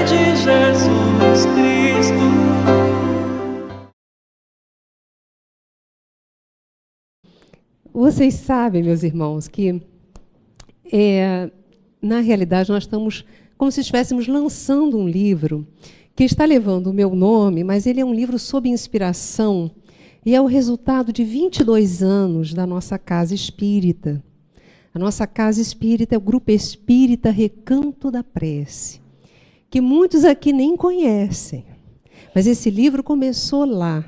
de Jesus Cristo. Vocês sabem, meus irmãos, que na realidade nós estamos como se estivéssemos lançando um livro que está levando o meu nome, mas ele é um livro sob inspiração e é o resultado de 22 anos da nossa casa espírita. A nossa casa espírita é o Grupo Espírita Recanto da Prece, que muitos aqui nem conhecem. Mas esse livro começou lá,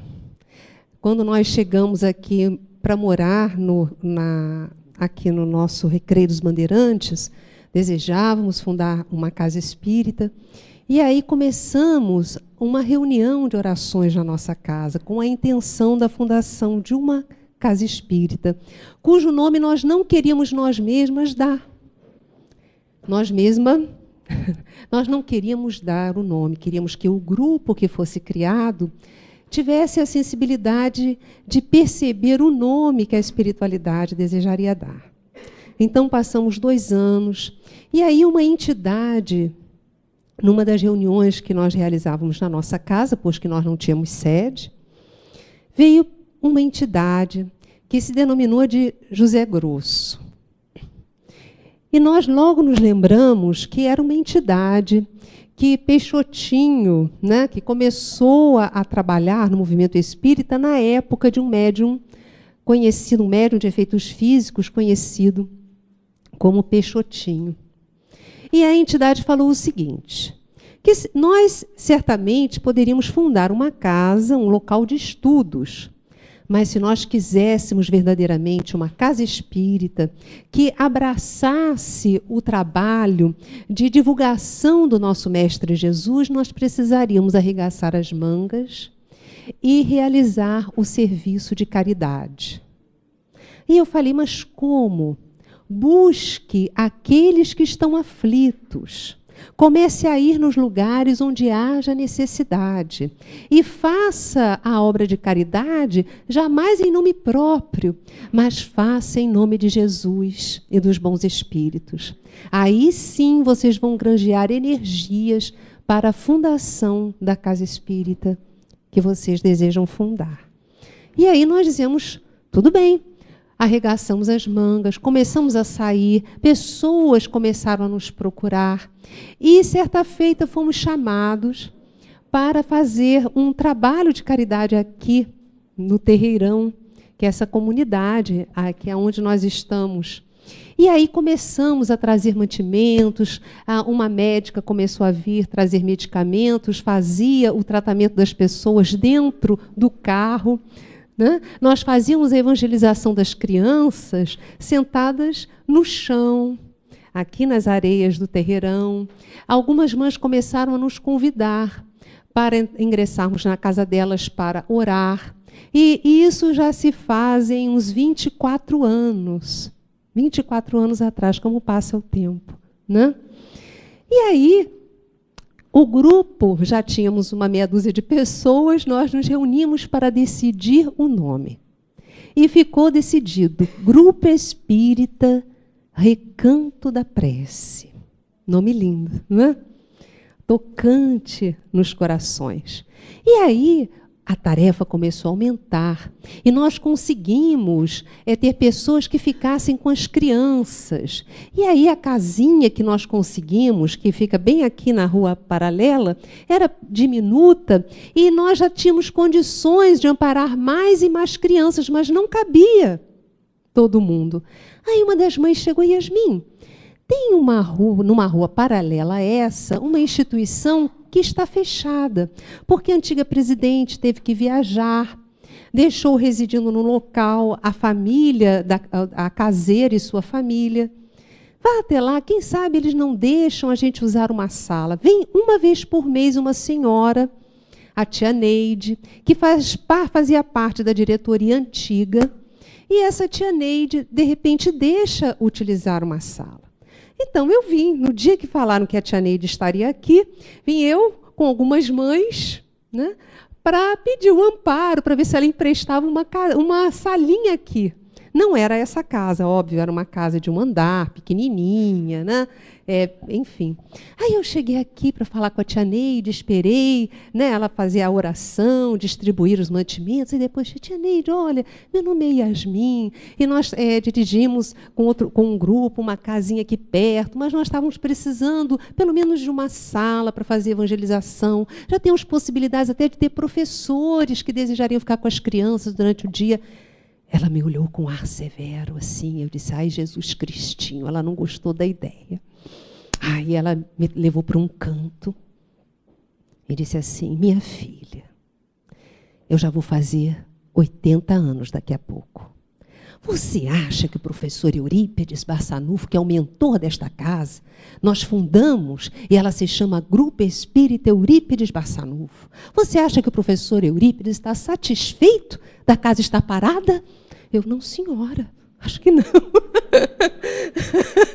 quando nós chegamos aqui para morar aqui no nosso Recreio dos Bandeirantes, desejávamos fundar uma casa espírita, e aí começamos uma reunião de orações na nossa casa, com a intenção da fundação de uma casa espírita, cujo nome nós não queríamos nós mesmas dar. Nós não queríamos dar o nome, queríamos que o grupo que fosse criado tivesse a sensibilidade de perceber o nome que a espiritualidade desejaria dar. Então, passamos 2 anos, e aí uma entidade, numa das reuniões que nós realizávamos na nossa casa, pois que nós não tínhamos sede, veio uma entidade que se denominou de José Grosso. E nós logo nos lembramos que era uma entidade que Peixotinho, né, que começou a trabalhar no movimento espírita na época de um médium conhecido, um médium de efeitos físicos conhecido como Peixotinho. E a entidade falou o seguinte, que nós certamente poderíamos fundar uma casa, um local de estudos, mas se nós quiséssemos verdadeiramente uma casa espírita que abraçasse o trabalho de divulgação do nosso Mestre Jesus, nós precisaríamos arregaçar as mangas e realizar o serviço de caridade. E eu falei, mas como? Busque aqueles que estão aflitos. Comece a ir nos lugares onde haja necessidade e faça a obra de caridade jamais em nome próprio, mas faça em nome de Jesus e dos bons espíritos. Aí sim vocês vão granjear energias para a fundação da casa espírita que vocês desejam fundar. E aí nós dizemos, tudo bem. Arregaçamos as mangas, começamos a sair, pessoas começaram a nos procurar. E, certa feita, fomos chamados para fazer um trabalho de caridade aqui no Terreirão, que é essa comunidade, aqui é onde nós estamos. E aí começamos a trazer mantimentos, uma médica começou a vir trazer medicamentos, fazia o tratamento das pessoas dentro do carro, né? Nós fazíamos a evangelização das crianças sentadas no chão, aqui nas areias do Terreirão. Algumas mães começaram a nos convidar para ingressarmos na casa delas para orar. E isso já se faz em uns 24 anos. 24 anos atrás, como passa o tempo, né? E aí, o grupo, já tínhamos uma meia dúzia de pessoas, nós nos reunimos para decidir o nome. E ficou decidido, Grupo Espírita Recanto da Prece. Nome lindo, não é? Tocante nos corações. E aí, a tarefa começou a aumentar. E nós conseguimos ter pessoas que ficassem com as crianças. E aí a casinha que nós conseguimos, que fica bem aqui na rua paralela, era diminuta e nós já tínhamos condições de amparar mais e mais crianças, mas não cabia todo mundo. Aí uma das mães chegou, Yasmin, tem numa rua paralela a essa, uma instituição que está fechada, porque a antiga presidente teve que viajar, deixou residindo no local a família, a caseira e sua família. Vá até lá, quem sabe eles não deixam a gente usar uma sala. Vem uma vez por mês uma senhora, a tia Neide, que fazia parte da diretoria antiga, e essa tia Neide, de repente, deixa utilizar uma sala. Então, eu vim, no dia que falaram que a tia Neide estaria aqui, vim eu com algumas mães, né, para pedir um amparo, para ver se ela emprestava uma salinha aqui. Não era essa casa, óbvio, era uma casa de um andar, pequenininha, né? Enfim. Aí eu cheguei aqui para falar com a tia Neide, esperei, né, ela fazer a oração, distribuir os mantimentos, e depois, tia Neide, olha, meu nome é Yasmin, e nós dirigimos com um grupo uma casinha aqui perto, mas nós estávamos precisando pelo menos de uma sala para fazer evangelização. Já temos possibilidades até de ter professores que desejariam ficar com as crianças durante o dia. Ela me olhou com ar severo, assim, eu disse, ai, Jesus Cristinho, ela não gostou da ideia. Aí ela me levou para um canto e disse assim, minha filha, eu já vou fazer 80 anos daqui a pouco. Você acha que o professor Eurípides Barçanufo, que é o mentor desta casa, nós fundamos e ela se chama Grupo Espírita Eurípides Barçanufo? Você acha que o professor Eurípides está satisfeito da casa estar parada? Eu, não, senhora, acho que não.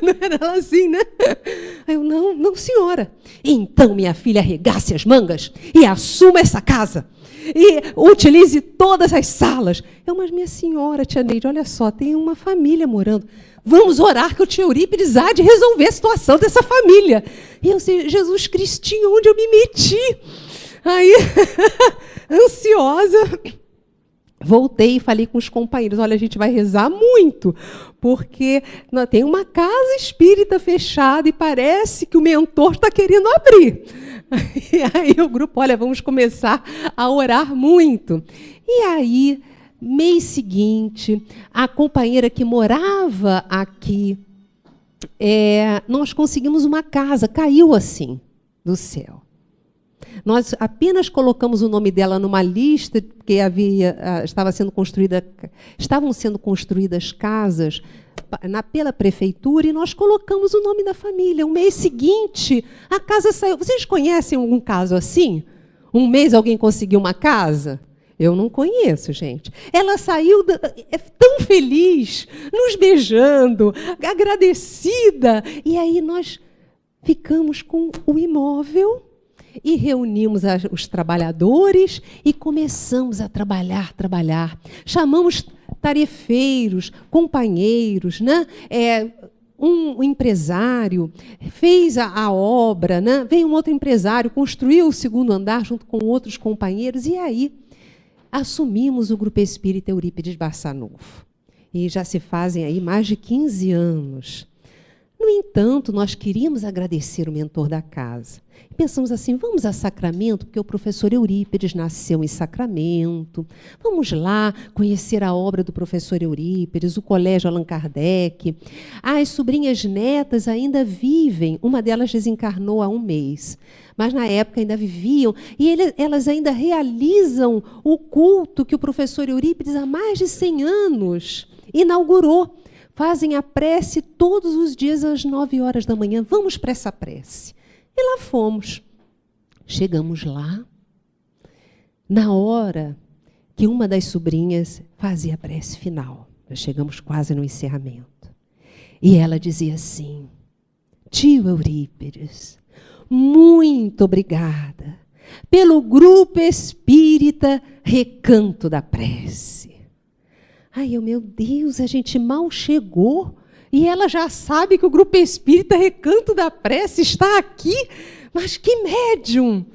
Não era ela assim, né? Eu, não, senhora. Então, minha filha, arregace as mangas e assuma essa casa. E utilize todas as salas. Eu, mas minha senhora, tia Neide, olha só, tem uma família morando. Vamos orar que o tio Eurípides há de resolver a situação dessa família. E eu disse, Jesus Cristinho, onde eu me meti? Aí, ansiosa, voltei e falei com os companheiros, olha, a gente vai rezar muito, porque tem uma casa espírita fechada e parece que o mentor está querendo abrir. E aí o grupo, olha, vamos começar a orar muito. E aí, mês seguinte, a companheira que morava aqui, nós conseguimos uma casa, caiu assim do céu. Nós apenas colocamos o nome dela numa lista, porque estavam sendo construídas casas pela prefeitura, e nós colocamos o nome da família. Um mês seguinte, a casa saiu. Vocês conhecem algum caso assim? Um mês alguém conseguiu uma casa? Eu não conheço, gente. Ela saiu tão feliz, nos beijando, agradecida. E aí nós ficamos com o imóvel e reunimos os trabalhadores e começamos a trabalhar. Chamamos tarefeiros, companheiros, né? Um empresário fez a obra, né? Veio um outro empresário, construiu o segundo andar junto com outros companheiros, e aí assumimos o Grupo Espírita Eurípides Barçanufo. E já se fazem aí mais de 15 anos. No entanto, nós queríamos agradecer o mentor da casa. Pensamos assim, vamos a Sacramento, porque o professor Eurípides nasceu em Sacramento. Vamos lá conhecer a obra do professor Eurípides, o Colégio Allan Kardec. As sobrinhas netas ainda vivem, uma delas desencarnou há um mês, mas na época ainda viviam, e elas ainda realizam o culto que o professor Eurípides, há mais de 100 anos, inaugurou. Fazem a prece todos os dias às 9 horas da manhã. Vamos para essa prece. E lá fomos. Chegamos lá, na hora que uma das sobrinhas fazia a prece final. Nós chegamos quase no encerramento. E ela dizia assim, tio Eurípides, muito obrigada pelo Grupo Espírita Recanto da Prece. Ai, meu Deus, a gente mal chegou e ela já sabe que o Grupo Espírita Recanto da Prece está aqui. Mas que médium!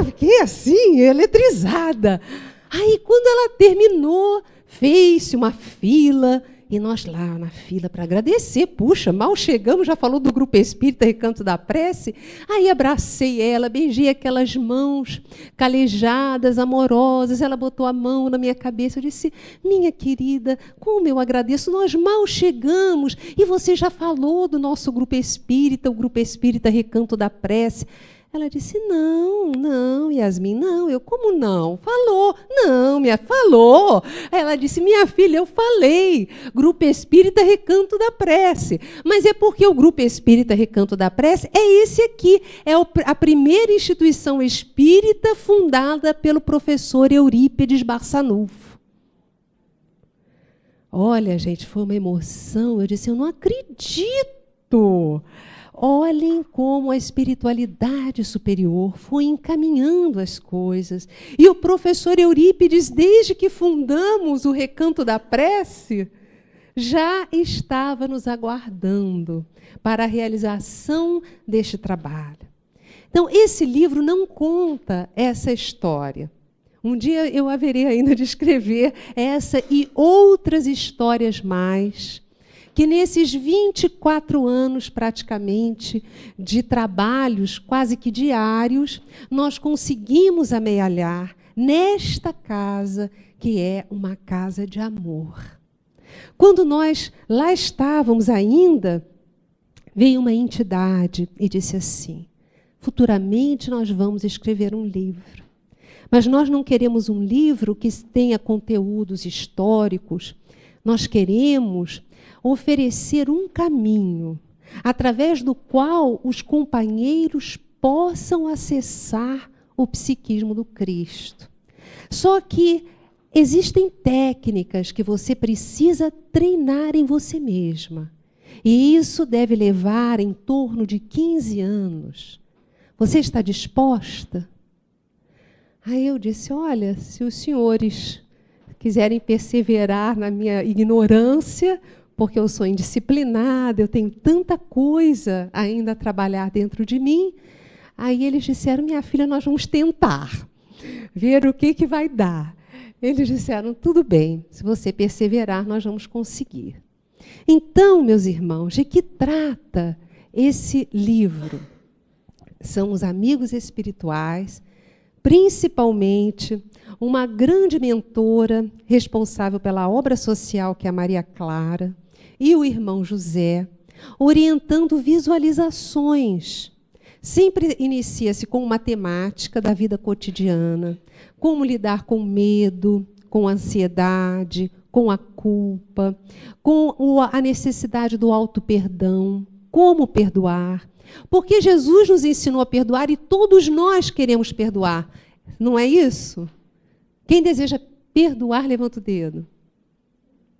Fiquei assim, eletrizada. Aí, quando ela terminou, fez-se uma fila, e nós lá na fila para agradecer. Puxa, mal chegamos, já falou do Grupo Espírita Recanto da Prece. Aí abracei ela, beijei aquelas mãos calejadas, amorosas. Ela botou a mão na minha cabeça. Eu disse, minha querida, como eu agradeço. Nós mal chegamos e você já falou do nosso Grupo Espírita, o Grupo Espírita Recanto da Prece. Ela disse, não, Yasmin, não. Eu, como não? Falou. Não, falou. Ela disse, minha filha, eu falei. Grupo Espírita Recanto da Prece. Mas é porque o Grupo Espírita Recanto da Prece é esse aqui. É a primeira instituição espírita fundada pelo professor Eurípides Barçanufo. Olha, gente, foi uma emoção. Eu disse, eu não acredito. Olhem como a espiritualidade superior foi encaminhando as coisas. E o professor Eurípides, desde que fundamos o Recanto da Prece, já estava nos aguardando para a realização deste trabalho. Então, esse livro não conta essa história. Um dia eu haverei ainda de escrever essa e outras histórias mais, que nesses 24 anos, praticamente, de trabalhos quase que diários, nós conseguimos amealhar nesta casa, que é uma casa de amor. Quando nós lá estávamos ainda, veio uma entidade e disse assim: futuramente nós vamos escrever um livro. Mas nós não queremos um livro que tenha conteúdos históricos. Nós queremos oferecer um caminho através do qual os companheiros possam acessar o psiquismo do Cristo. Só que existem técnicas que você precisa treinar em você mesma. E isso deve levar em torno de 15 anos. Você está disposta? Aí eu disse: olha, se os senhores quiserem perseverar na minha ignorância, porque eu sou indisciplinada, eu tenho tanta coisa ainda a trabalhar dentro de mim. Aí eles disseram: minha filha, nós vamos tentar, ver o que vai dar. Eles disseram: tudo bem, se você perseverar, nós vamos conseguir. Então, meus irmãos, de que trata esse livro? São os amigos espirituais, principalmente uma grande mentora responsável pela obra social, que é a Maria Clara, e o irmão José, orientando visualizações. Sempre inicia-se com uma temática da vida cotidiana, como lidar com medo, com ansiedade, com a culpa, com a necessidade do auto-perdão, como perdoar. Porque Jesus nos ensinou a perdoar e todos nós queremos perdoar. Não é isso? Quem deseja perdoar, levanta o dedo.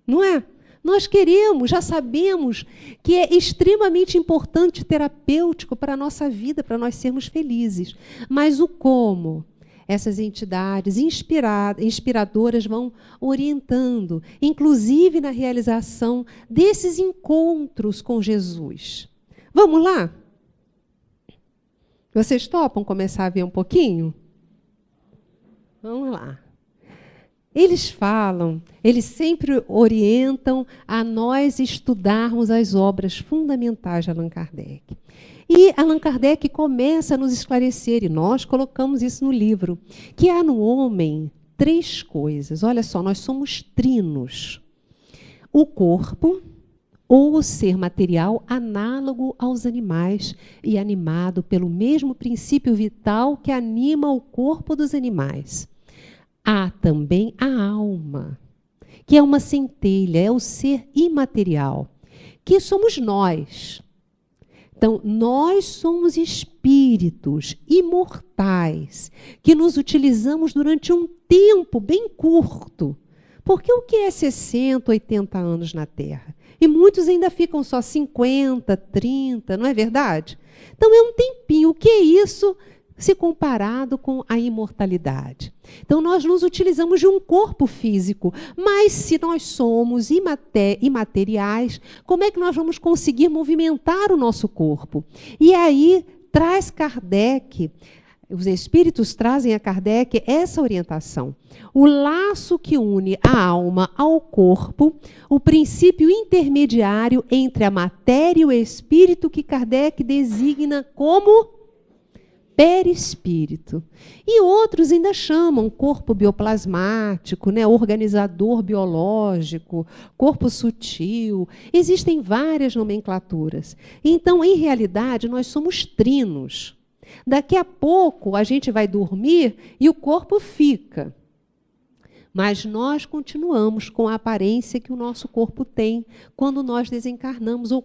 Não é? Nós queremos, já sabemos que é extremamente importante e terapêutico para a nossa vida, para nós sermos felizes. Mas o como? Essas entidades inspiradoras vão orientando, inclusive na realização desses encontros com Jesus. Vamos lá? Vocês topam começar a ver um pouquinho? Vamos lá. Eles falam, eles sempre orientam a nós estudarmos as obras fundamentais de Allan Kardec. E Allan Kardec começa a nos esclarecer, e nós colocamos isso no livro, que há no homem 3 coisas. Olha só, nós somos trinos. O corpo, ou o ser material, análogo aos animais e animado pelo mesmo princípio vital que anima o corpo dos animais. Há também a alma, que é uma centelha, é o ser imaterial, que somos nós. Então, nós somos espíritos imortais, que nos utilizamos durante um tempo bem curto. Porque o que é 60, 80 anos na Terra? E muitos ainda ficam só 50, 30, não é verdade? Então, é um tempinho. O que é isso se comparado com a imortalidade? Então, nós nos utilizamos de um corpo físico, mas se nós somos imateriais, como é que nós vamos conseguir movimentar o nosso corpo? E aí, traz Kardec, os espíritos trazem a Kardec essa orientação. O laço que une a alma ao corpo, o princípio intermediário entre a matéria e o espírito, que Kardec designa como perispírito. E outros ainda chamam corpo bioplasmático, né, organizador biológico, corpo sutil. Existem várias nomenclaturas. Então, em realidade, nós somos trinos. Daqui a pouco a gente vai dormir e o corpo fica. Mas nós continuamos com a aparência que o nosso corpo tem quando nós desencarnamos ou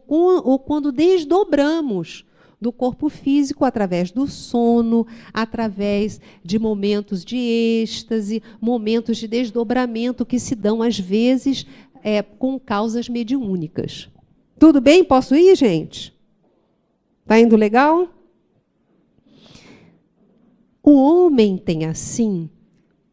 quando desdobramos do corpo físico através do sono, através de momentos de êxtase, momentos de desdobramento que se dão, às vezes, com causas mediúnicas. Tudo bem? Posso ir, gente? Está indo legal? O homem tem, assim,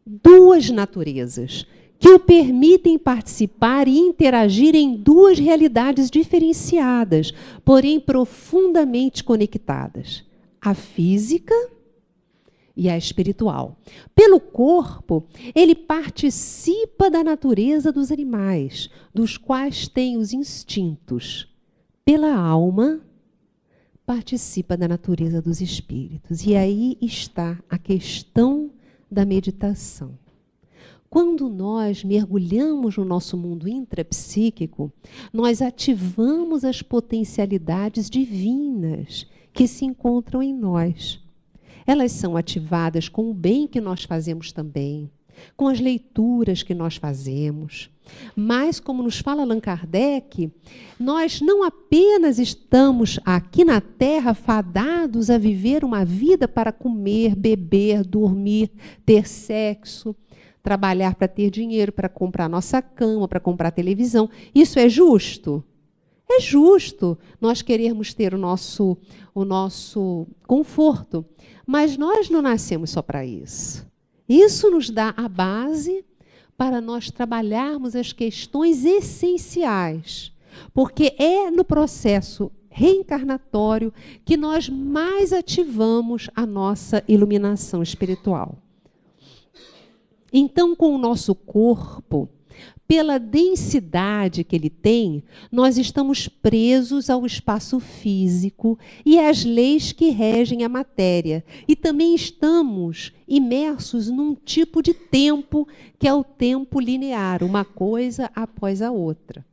2 naturezas, que o permitem participar e interagir em duas realidades diferenciadas, porém profundamente conectadas: a física e a espiritual. Pelo corpo, ele participa da natureza dos animais, dos quais tem os instintos. Pela alma, participa da natureza dos espíritos. E aí está a questão da meditação. Quando nós mergulhamos no nosso mundo intrapsíquico, nós ativamos as potencialidades divinas que se encontram em nós. Elas são ativadas com o bem que nós fazemos também, com as leituras que nós fazemos. Mas, como nos fala Allan Kardec, nós não apenas estamos aqui na Terra fadados a viver uma vida para comer, beber, dormir, ter sexo, trabalhar para ter dinheiro, para comprar nossa cama, para comprar televisão. Isso é justo? É justo nós querermos ter o nosso conforto, mas nós não nascemos só para isso. Isso nos dá a base para nós trabalharmos as questões essenciais, porque é no processo reencarnatório que nós mais ativamos a nossa iluminação espiritual. Então, com o nosso corpo, pela densidade que ele tem, nós estamos presos ao espaço físico e às leis que regem a matéria. E também estamos imersos num tipo de tempo que é o tempo linear, uma coisa após a outra.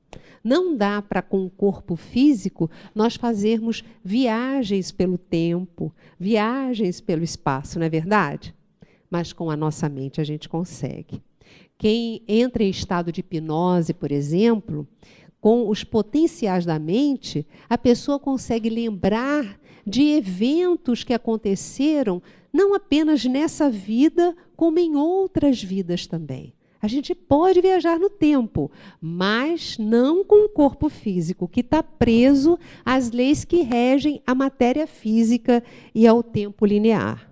Não dá para, com o corpo físico, nós fazermos viagens pelo tempo, viagens pelo espaço, não é verdade? Mas com a nossa mente a gente consegue. Quem entra em estado de hipnose, por exemplo, com os potenciais da mente, a pessoa consegue lembrar de eventos que aconteceram não apenas nessa vida, como em outras vidas também. A gente pode viajar no tempo, mas não com o corpo físico, que está preso às leis que regem a matéria física e ao tempo linear.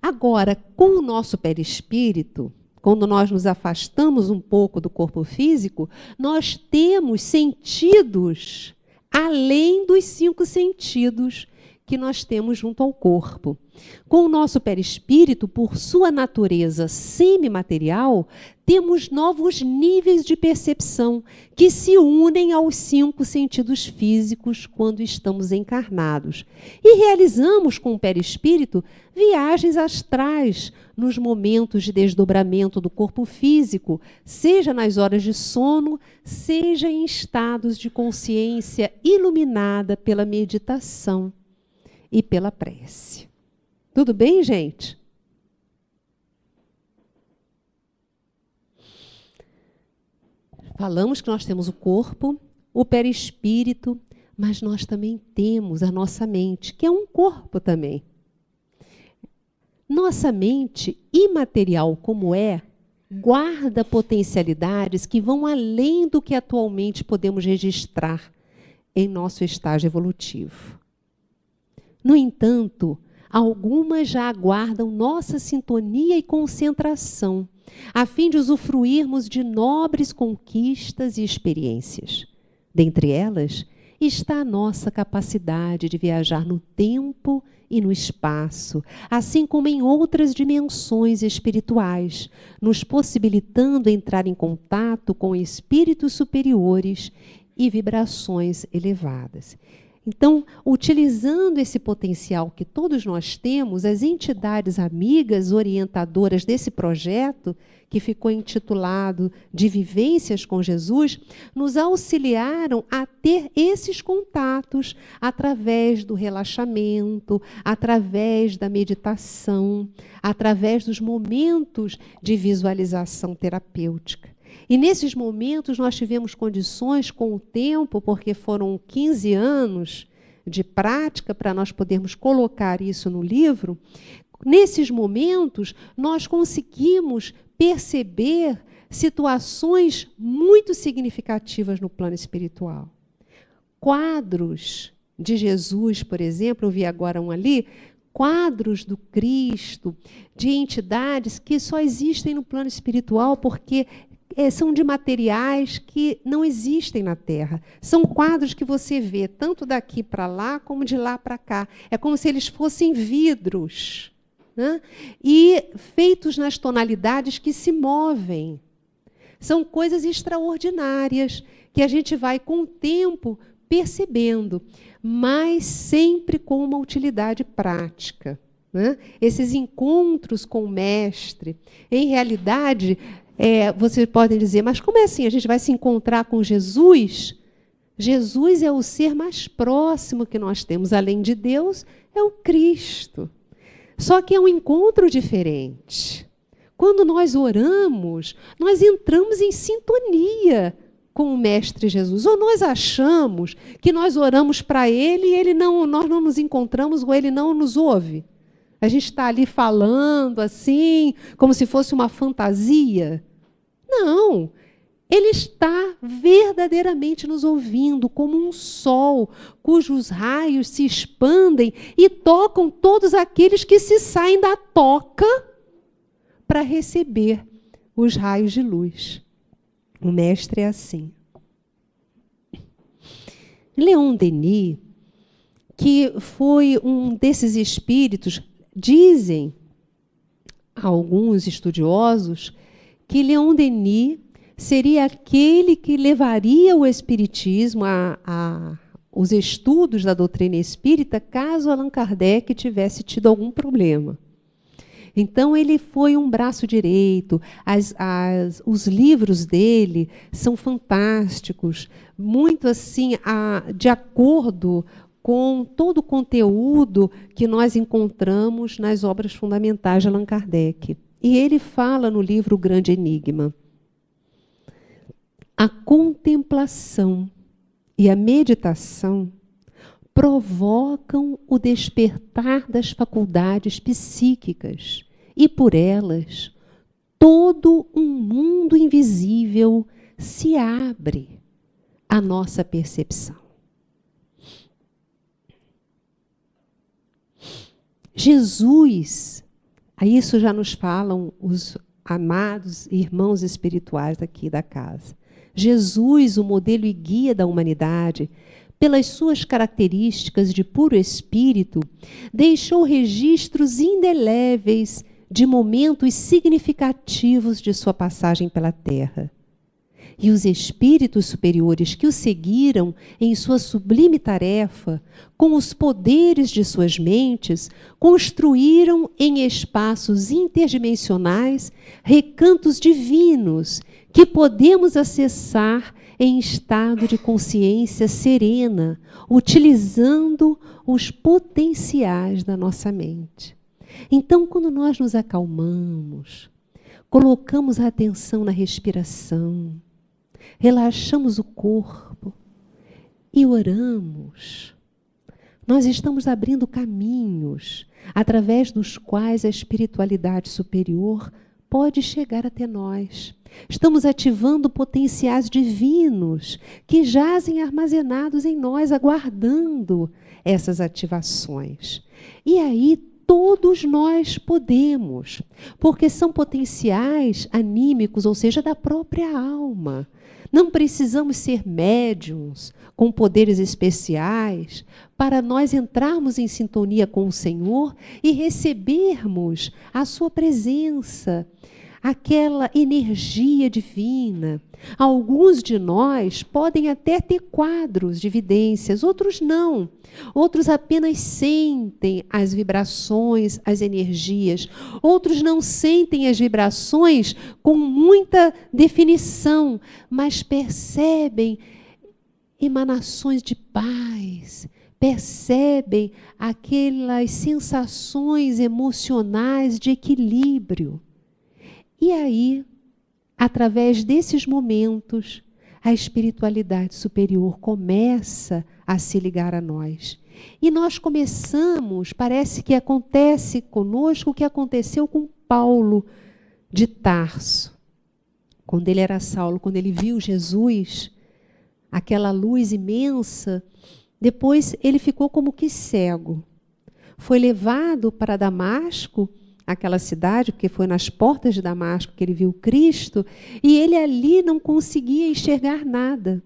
Agora, com o nosso perispírito, quando nós nos afastamos um pouco do corpo físico, nós temos sentidos além dos 5 sentidos que nós temos junto ao corpo. Com o nosso perispírito, por sua natureza semimaterial, temos novos níveis de percepção que se unem aos 5 sentidos físicos quando estamos encarnados. E realizamos com o perispírito viagens astrais nos momentos de desdobramento do corpo físico, seja nas horas de sono, seja em estados de consciência iluminada pela meditação e pela prece. Tudo bem, gente? Falamos que nós temos o corpo, o perispírito, mas nós também temos a nossa mente, que é um corpo também. Nossa mente, imaterial como é, guarda potencialidades que vão além do que atualmente podemos registrar em nosso estágio evolutivo. No entanto, algumas já aguardam nossa sintonia e concentração, a fim de usufruirmos de nobres conquistas e experiências. Dentre elas, está a nossa capacidade de viajar no tempo e no espaço, assim como em outras dimensões espirituais, nos possibilitando entrar em contato com espíritos superiores e vibrações elevadas. Então, utilizando esse potencial que todos nós temos, as entidades amigas orientadoras desse projeto, que ficou intitulado de Vivências com Jesus, nos auxiliaram a ter esses contatos através do relaxamento, através da meditação, através dos momentos de visualização terapêutica. E nesses momentos nós tivemos condições com o tempo, porque foram 15 anos de prática para nós podermos colocar isso no livro. Nesses momentos nós conseguimos perceber situações muito significativas no plano espiritual. Quadros de Jesus, por exemplo, eu vi agora um ali, quadros do Cristo, de entidades que só existem no plano espiritual porque são de materiais que não existem na Terra. São quadros que você vê tanto daqui para lá como de lá para cá. É como se eles fossem vidros, né? E feitos nas tonalidades que se movem. São coisas extraordinárias que a gente vai, com o tempo, percebendo, mas sempre com uma utilidade prática, né? Esses encontros com o mestre, em realidade, vocês podem dizer, mas como é assim? A gente vai se encontrar com Jesus? Jesus é o ser mais próximo que nós temos, além de Deus, é o Cristo. Só que é um encontro diferente. Quando nós oramos, nós entramos em sintonia com o Mestre Jesus. Ou nós achamos que nós oramos para Ele e nós não nos encontramos ou Ele não nos ouve. A gente está ali falando assim, como se fosse uma fantasia. Não, Ele está verdadeiramente nos ouvindo, como um sol, cujos raios se expandem e tocam todos aqueles que se saem da toca para receber os raios de luz. O mestre é assim. Leon Denis, que foi um desses espíritos, dizem alguns estudiosos que Leon Denis seria aquele que levaria o espiritismo os estudos da doutrina espírita caso Allan Kardec tivesse tido algum problema. Então, ele foi um braço direito. Os livros dele são fantásticos, muito assim, de acordo com todo o conteúdo que nós encontramos nas obras fundamentais de Allan Kardec. E ele fala no livro O Grande Enigma: a contemplação e a meditação provocam o despertar das faculdades psíquicas e, por elas, todo um mundo invisível se abre à nossa percepção. Jesus, a isso já nos falam os amados irmãos espirituais aqui da casa. Jesus, o modelo e guia da humanidade, pelas suas características de puro espírito, deixou registros indeléveis de momentos significativos de sua passagem pela Terra. E os espíritos superiores que o seguiram em sua sublime tarefa, com os poderes de suas mentes, construíram em espaços interdimensionais recantos divinos que podemos acessar em estado de consciência serena, utilizando os potenciais da nossa mente. Então, quando nós nos acalmamos, colocamos a atenção na respiração, relaxamos o corpo e oramos, nós estamos abrindo caminhos através dos quais a espiritualidade superior pode chegar até nós. Estamos ativando potenciais divinos que jazem armazenados em nós, aguardando essas ativações. E aí todos nós podemos, porque são potenciais anímicos, ou seja, da própria alma. Não precisamos ser médiuns com poderes especiais para nós entrarmos em sintonia com o Senhor e recebermos a sua presença, aquela energia divina. Alguns de nós podem até ter quadros de evidências, outros não. Outros apenas sentem as vibrações, as energias. Outros não sentem as vibrações com muita definição, mas percebem emanações de paz, percebem aquelas sensações emocionais de equilíbrio. E aí, através desses momentos, a espiritualidade superior começa a se ligar a nós. E nós começamos, parece que acontece conosco o que aconteceu com Paulo de Tarso. Quando ele era Saulo, quando ele viu Jesus, aquela luz imensa, depois ele ficou como que cego. foi levado para Damasco, aquela cidade, porque foi nas portas de Damasco que ele viu Cristo, e ele ali não conseguia enxergar nada.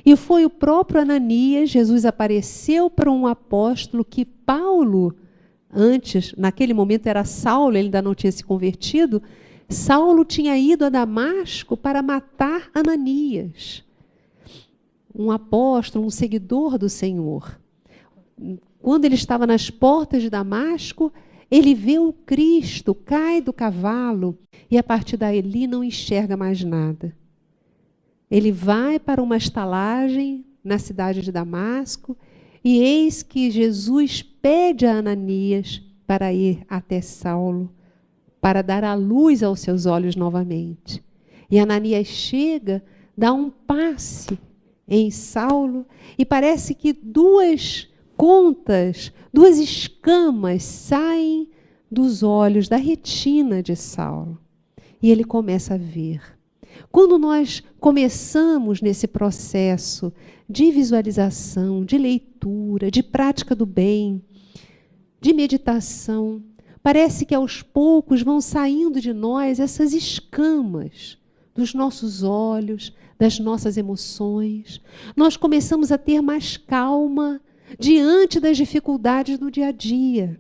E foi o próprio Ananias, Jesus apareceu para um apóstolo que Paulo, antes, naquele momento era Saulo, ele ainda não tinha se convertido, Saulo tinha ido a Damasco para matar Ananias, um apóstolo, um seguidor do Senhor. Quando ele estava nas portas de Damasco, ele vê o Cristo, cai do cavalo, e a partir daí ele não enxerga mais nada. Ele vai para uma estalagem na cidade de Damasco, e eis que Jesus pede a Ananias para ir até Saulo, para dar a luz aos seus olhos novamente. E Ananias chega, dá um passe em Saulo, e parece que duas escamas saem dos olhos, da retina de Saulo. E ele começa a ver. Quando nós começamos nesse processo de visualização, de leitura, de prática do bem, de meditação, parece que aos poucos vão saindo de nós essas escamas dos nossos olhos, das nossas emoções. Nós começamos a ter mais calma diante das dificuldades do dia a dia.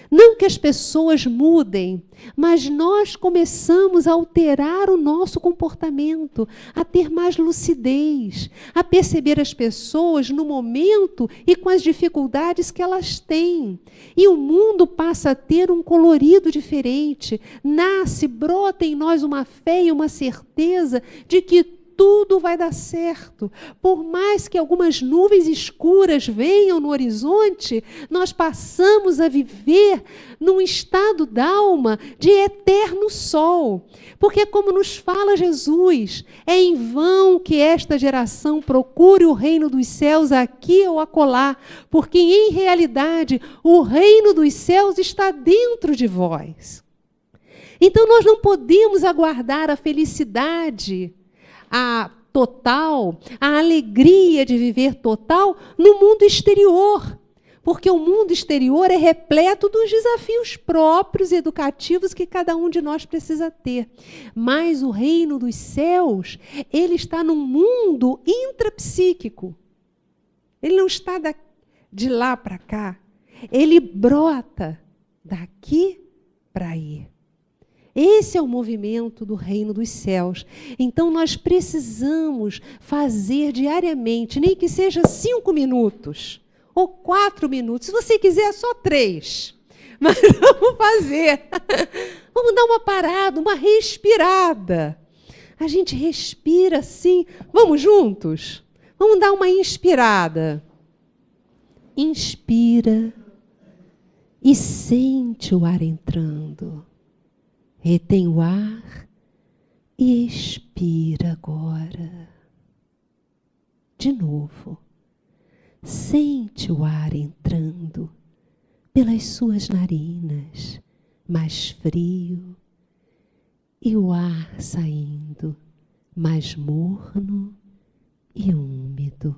Não que as pessoas mudem, mas nós começamos a alterar o nosso comportamento, a ter mais lucidez, a perceber as pessoas no momento e com as dificuldades que elas têm. E o mundo passa a ter um colorido diferente. Nasce, brota em nós uma fé e uma certeza de que tudo vai dar certo. Por mais que algumas nuvens escuras venham no horizonte, nós passamos a viver num estado d'alma de eterno sol. Porque, como nos fala Jesus, é em vão que esta geração procure o reino dos céus aqui ou acolá, porque, em realidade, o reino dos céus está dentro de vós. Então, nós não podemos aguardar a felicidade a alegria de viver total no mundo exterior. Porque o mundo exterior é repleto dos desafios próprios e educativos que cada um de nós precisa ter. Mas o reino dos céus, ele está num mundo intrapsíquico. Ele não está de lá para cá. Ele brota daqui para aí. Esse é o movimento do reino dos céus. Então, nós precisamos fazer diariamente, nem que seja 5 minutos ou 4 minutos. Se você quiser, só 3. Mas vamos fazer. Vamos dar uma parada, uma respirada. A gente respira assim. Vamos juntos? Vamos dar uma inspirada. Inspira e sente o ar entrando. Retém o ar e expira agora. De novo. Sente o ar entrando pelas suas narinas, mais frio, e o ar saindo, mais morno e úmido.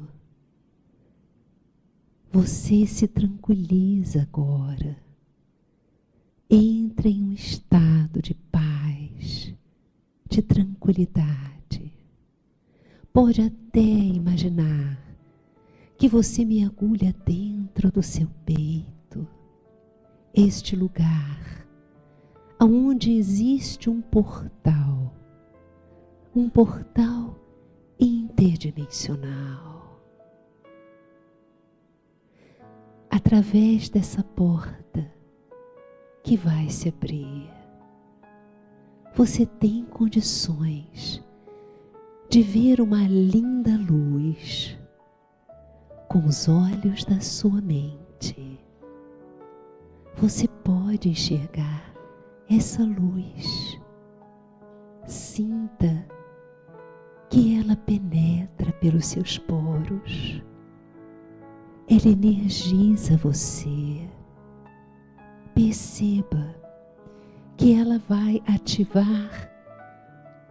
Você se tranquiliza agora. Entra em um estado de paz, de tranquilidade. Pode até imaginar que você mergulha dentro do seu peito, este lugar onde existe um portal interdimensional. Através dessa porta que vai se abrir, você tem condições de ver uma linda luz com os olhos da sua mente. Você pode enxergar essa luz. Sinta que ela penetra pelos seus poros. Ela energiza você. Perceba que ela vai ativar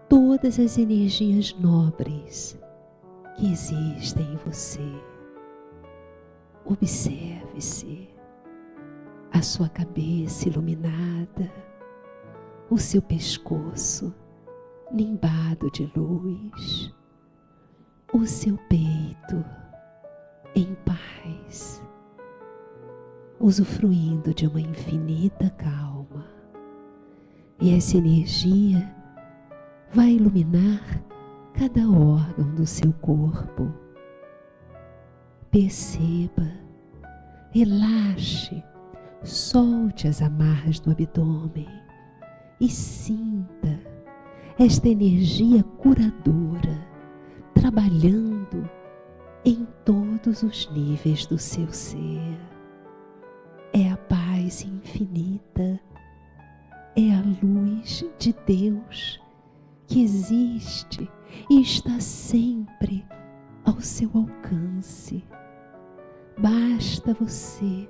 todas as energias nobres que existem em você. Observe-se. a sua cabeça iluminada, o seu pescoço nimbado de luz, o seu peito em paz, usufruindo de uma infinita calma. E essa energia vai iluminar cada órgão do seu corpo. Perceba, relaxe, solte as amarras do abdômen e sinta esta energia curadora trabalhando em todos os níveis do seu ser. É a paz infinita, é a luz de Deus que existe e está sempre ao seu alcance. Basta você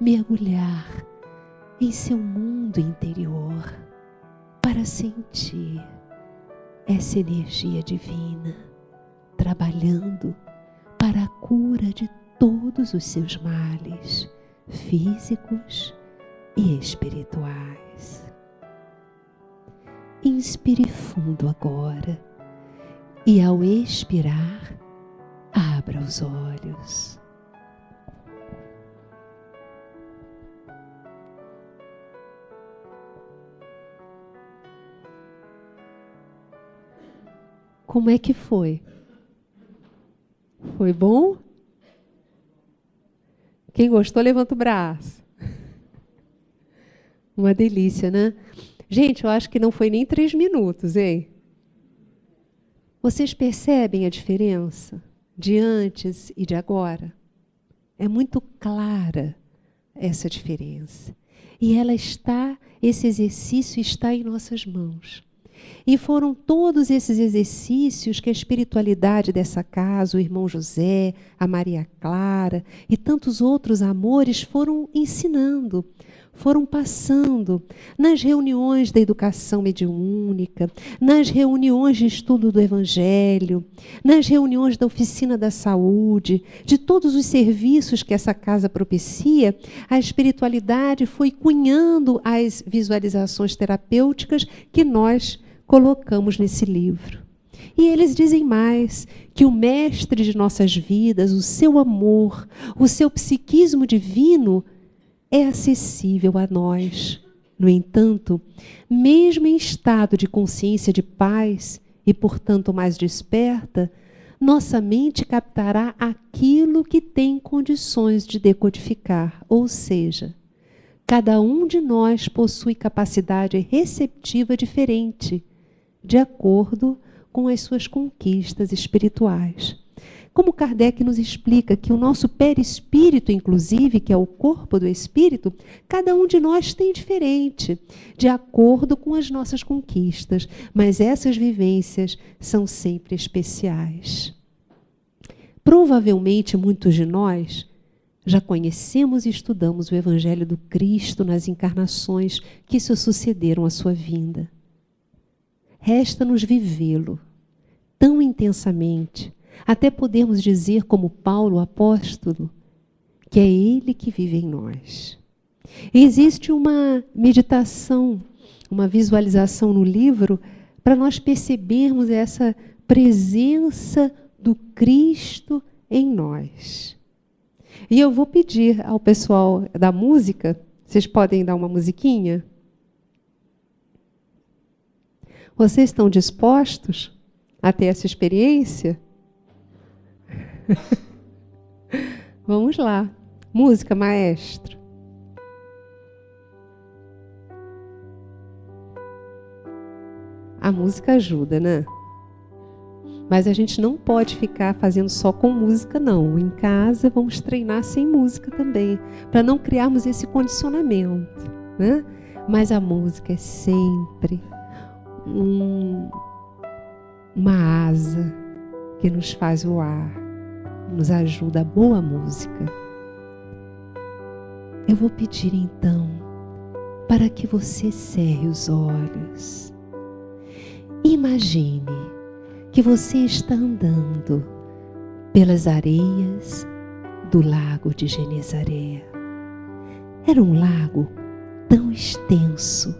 mergulhar em seu mundo interior para sentir essa energia divina trabalhando para a cura de todos os seus males físicos e espirituais. Inspire fundo agora e, ao expirar, abra os olhos. Como é que foi? Foi bom? Quem gostou, levanta o braço. Uma delícia, né? Gente, eu acho que não foi nem 3 minutos, hein? Vocês percebem a diferença de antes e de agora? É muito clara essa diferença. E esse exercício está em nossas mãos. E foram todos esses exercícios que a espiritualidade dessa casa, o irmão José, a Maria Clara e tantos outros amores foram ensinando, foram passando nas reuniões da educação mediúnica, nas reuniões de estudo do Evangelho, nas reuniões da oficina da saúde, de todos os serviços que essa casa propicia. A espiritualidade foi cunhando as visualizações terapêuticas que nós colocamos nesse livro. E eles dizem mais, que o mestre de nossas vidas, o seu amor, o seu psiquismo divino é acessível a nós. No entanto, mesmo em estado de consciência de paz e, portanto, mais desperta, nossa mente captará aquilo que tem condições de decodificar, ou seja, cada um de nós possui capacidade receptiva diferente, de acordo com as suas conquistas espirituais. Como Kardec nos explica que o nosso perispírito, inclusive, que é o corpo do espírito, cada um de nós tem diferente, de acordo com as nossas conquistas, mas essas vivências são sempre especiais. Provavelmente muitos de nós já conhecemos e estudamos o Evangelho do Cristo nas encarnações que se sucederam à sua vinda. Resta-nos vivê-lo tão intensamente, até podermos dizer, como Paulo, o apóstolo, que é Ele que vive em nós. Existe uma meditação, uma visualização no livro, para nós percebermos essa presença do Cristo em nós. E eu vou pedir ao pessoal da música, vocês podem dar uma musiquinha? Vocês estão dispostos a ter essa experiência? Vamos lá. Música, maestro. A música ajuda, né? Mas a gente não pode ficar fazendo só com música, não. Em casa, vamos treinar sem música também, para não criarmos esse condicionamento, né? Mas a música é sempre uma asa que nos faz voar, nos ajuda a boa música. Eu vou pedir então para que você cerre os olhos. Imagine que você está andando pelas areias do lago de Genezaré. Era um lago tão extenso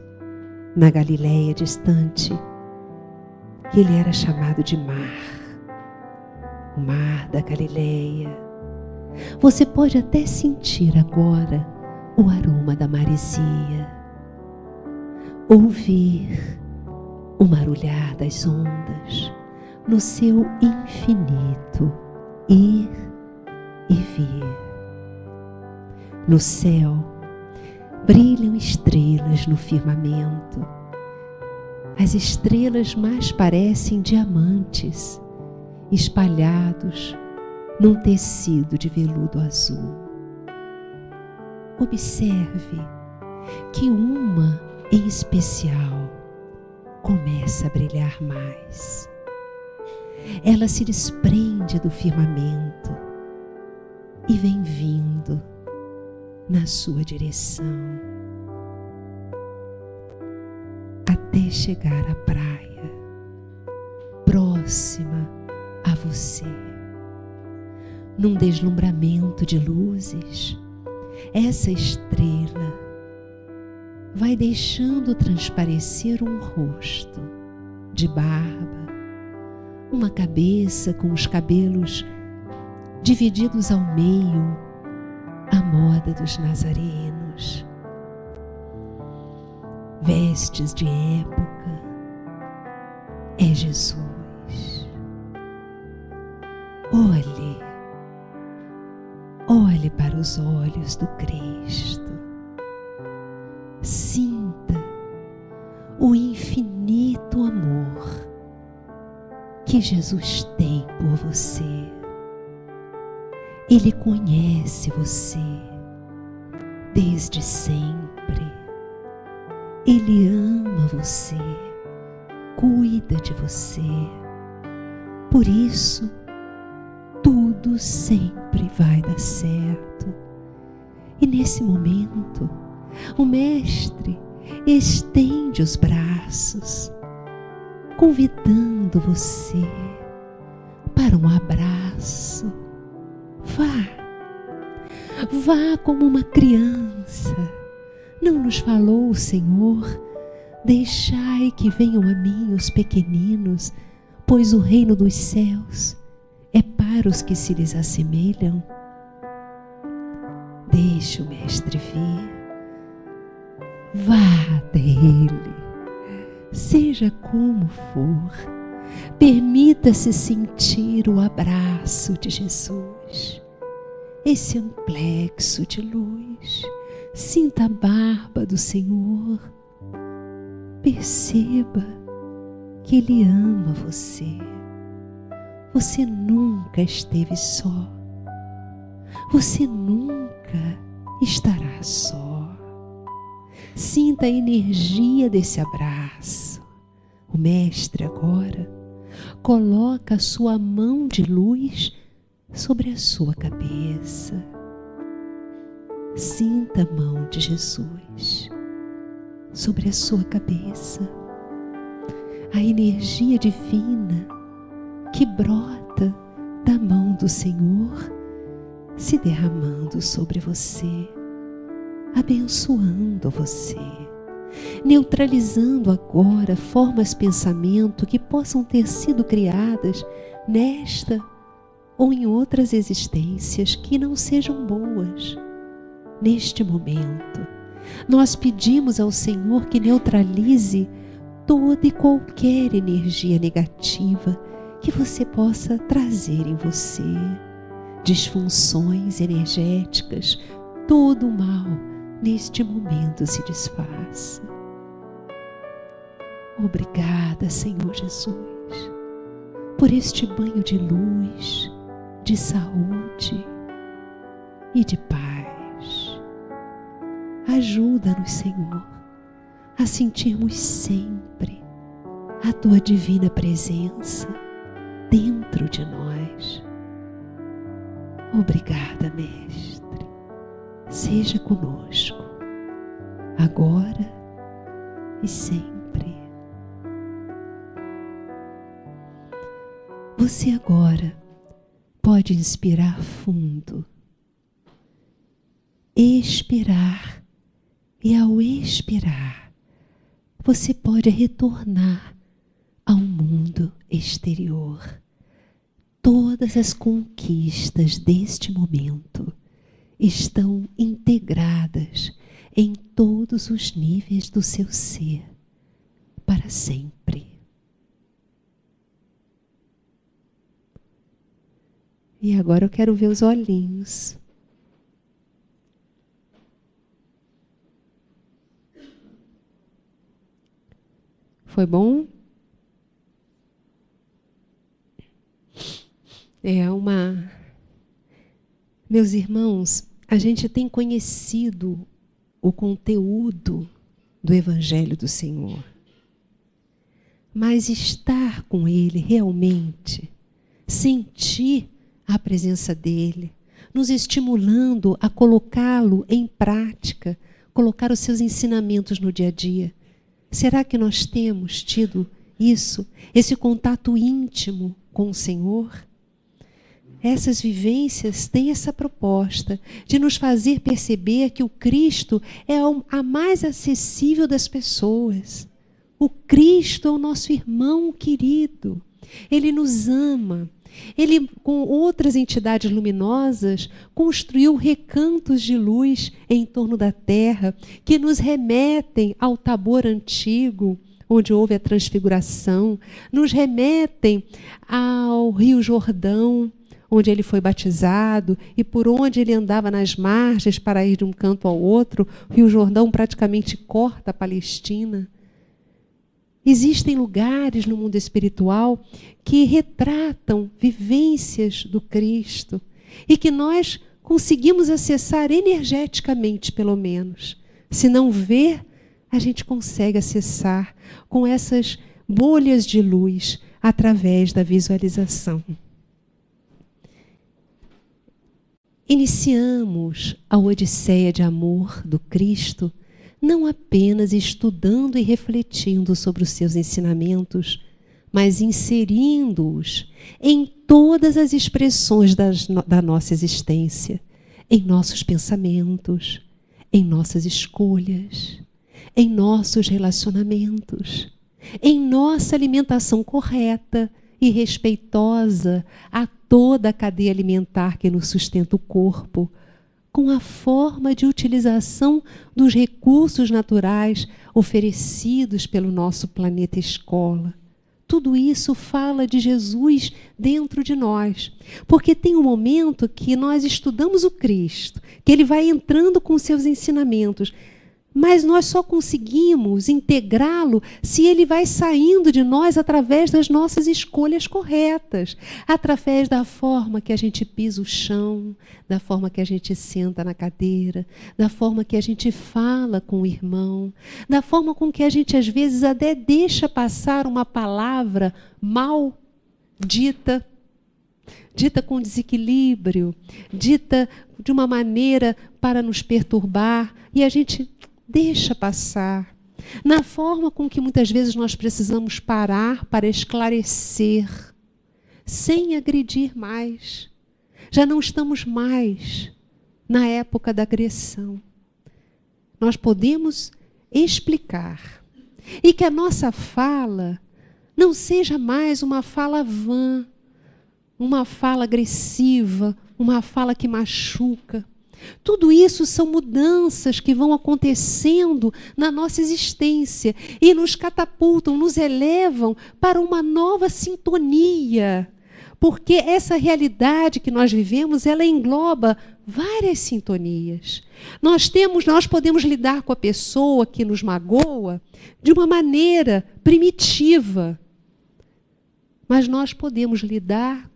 na Galileia distante que ele era chamado de mar. O mar da Galileia. Você pode até sentir agora o aroma da maresia, ouvir o marulhar das ondas no seu infinito ir e vir. No céu brilham estrelas no firmamento. As estrelas mais parecem diamantes espalhados num tecido de veludo azul. Observe que uma em especial começa a brilhar mais. Ela se desprende do firmamento e vem vindo na sua direção até chegar à praia, próxima a você. Num deslumbramento de luzes, essa estrela vai deixando transparecer um rosto de barba, uma cabeça com os cabelos divididos ao meio, à moda dos nazarenos, vestes de época. É Jesus. Olhe para os olhos do Cristo. Sinta o infinito amor que Jesus tem por você. Ele conhece você desde sempre. Ele ama você, cuida de você. Por isso, tudo sempre vai dar certo. E nesse momento, o Mestre estende os braços, convidando você para um abraço. Vá como uma criança. Não nos falou o Senhor: deixai que venham a mim os pequeninos, pois o reino dos céus é para os que se lhes assemelham. Deixe o Mestre vir. Vá até Ele. Seja como for, permita-se sentir o abraço de Jesus. Esse amplexo de luz. Sinta a barba do Senhor. Perceba que Ele ama você. Você nunca esteve só. Você nunca estará só. Sinta a energia desse abraço. O Mestre agora coloca a sua mão de luz sobre a sua cabeça. Sinta a mão de Jesus sobre a sua cabeça. A energia divina que brota da mão do Senhor se derramando sobre você, abençoando você, neutralizando agora formas de pensamento que possam ter sido criadas nesta ou em outras existências que não sejam boas. Neste momento, nós pedimos ao Senhor que neutralize toda e qualquer energia negativa que você possa trazer em você, disfunções energéticas, todo o mal neste momento se desfaça. Obrigada, Senhor Jesus, por este banho de luz, de saúde e de paz. Ajuda-nos, Senhor, a sentirmos sempre a Tua divina presença dentro de nós. Obrigada, Mestre. Seja conosco, agora e sempre. Você agora pode inspirar fundo, expirar. E ao expirar, você pode retornar ao mundo exterior. Todas as conquistas deste momento estão integradas em todos os níveis do seu ser, para sempre. E agora eu quero ver os olhinhos. Foi bom? Meus irmãos, a gente tem conhecido o conteúdo do Evangelho do Senhor. Mas estar com Ele realmente, sentir a presença dEle, nos estimulando a colocá-lo em prática, colocar os seus ensinamentos no dia a dia. Será que nós temos tido isso, esse contato íntimo com o Senhor? Essas vivências têm essa proposta de nos fazer perceber que o Cristo é a mais acessível das pessoas. O Cristo é o nosso irmão querido. Ele nos ama. Ele, com outras entidades luminosas, construiu recantos de luz em torno da terra que nos remetem ao Tabor antigo, onde houve a transfiguração, nos remetem ao Rio Jordão, onde ele foi batizado e por onde ele andava nas margens para ir de um canto ao outro. O Rio Jordão praticamente corta a Palestina. Existem lugares no mundo espiritual que retratam vivências do Cristo e que nós conseguimos acessar energeticamente, pelo menos. Se não ver, a gente consegue acessar com essas bolhas de luz através da visualização. Iniciamos a odisseia de amor do Cristo não apenas estudando e refletindo sobre os seus ensinamentos, mas inserindo-os em todas as expressões da nossa existência, em nossos pensamentos, em nossas escolhas, em nossos relacionamentos, em nossa alimentação correta e respeitosa a toda a cadeia alimentar que nos sustenta o corpo, com a forma de utilização dos recursos naturais oferecidos pelo nosso planeta escola. Tudo isso fala de Jesus dentro de nós, porque tem um momento que nós estudamos o Cristo, que ele vai entrando com seus ensinamentos, mas nós só conseguimos integrá-lo se ele vai saindo de nós através das nossas escolhas corretas, através da forma que a gente pisa o chão, da forma que a gente senta na cadeira, da forma que a gente fala com o irmão, da forma com que a gente às vezes até deixa passar uma palavra mal dita, dita com desequilíbrio, dita de uma maneira para nos perturbar, e a gente deixa passar. Na forma com que muitas vezes nós precisamos parar para esclarecer, sem agredir mais. Já não estamos mais na época da agressão. Nós podemos explicar. E que a nossa fala não seja mais uma fala vã, uma fala agressiva, uma fala que machuca. Tudo isso são mudanças que vão acontecendo na nossa existência e nos catapultam, nos elevam para uma nova sintonia. Porque essa realidade que nós vivemos, ela engloba várias sintonias. Nós podemos lidar com a pessoa que nos magoa de uma maneira primitiva. Mas nós podemos lidar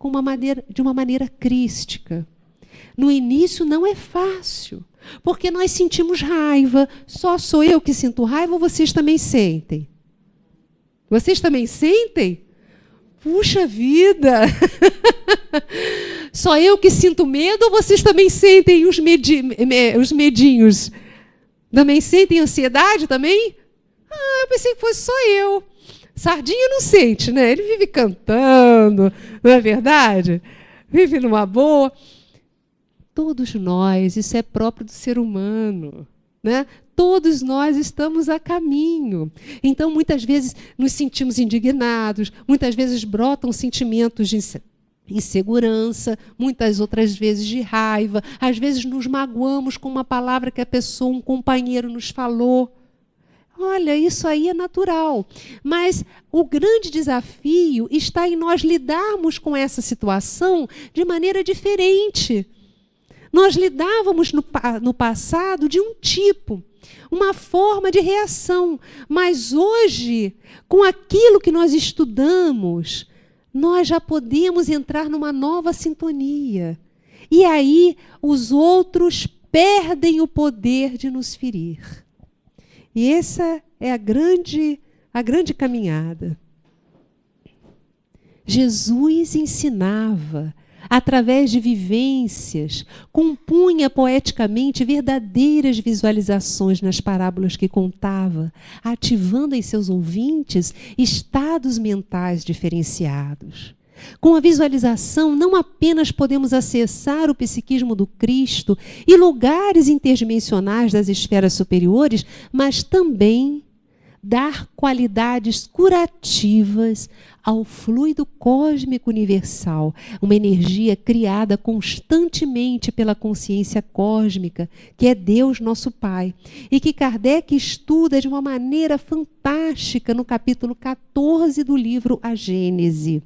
de uma maneira crística. No início não é fácil, porque nós sentimos raiva. Só sou eu que sinto raiva ou vocês também sentem? Vocês também sentem? Puxa vida! Só eu que sinto medo ou vocês também sentem os medinhos? Também sentem ansiedade também? Ah, eu pensei que fosse só eu. Sardinha não sente, né? Ele vive cantando, não é verdade? Vive numa boa. Todos nós, isso é próprio do ser humano, né? Todos nós estamos a caminho. Então, muitas vezes nos sentimos indignados, muitas vezes brotam sentimentos de insegurança, muitas outras vezes de raiva, às vezes nos magoamos com uma palavra que a pessoa, um companheiro nos falou. Olha, isso aí é natural. Mas o grande desafio está em nós lidarmos com essa situação de maneira diferente. Nós lidávamos no passado de um tipo, uma forma de reação. Mas hoje, com aquilo que nós estudamos, nós já podemos entrar numa nova sintonia. E aí os outros perdem o poder de nos ferir. E essa é a grande caminhada. Jesus ensinava, através de vivências, compunha poeticamente verdadeiras visualizações nas parábolas que contava, ativando em seus ouvintes estados mentais diferenciados. Com a visualização, não apenas podemos acessar o psiquismo do Cristo e lugares interdimensionais das esferas superiores, mas também dar qualidades curativas ao fluido cósmico universal, uma energia criada constantemente pela consciência cósmica, que é Deus nosso Pai, e que Kardec estuda de uma maneira fantástica no capítulo 14 do livro A Gênese.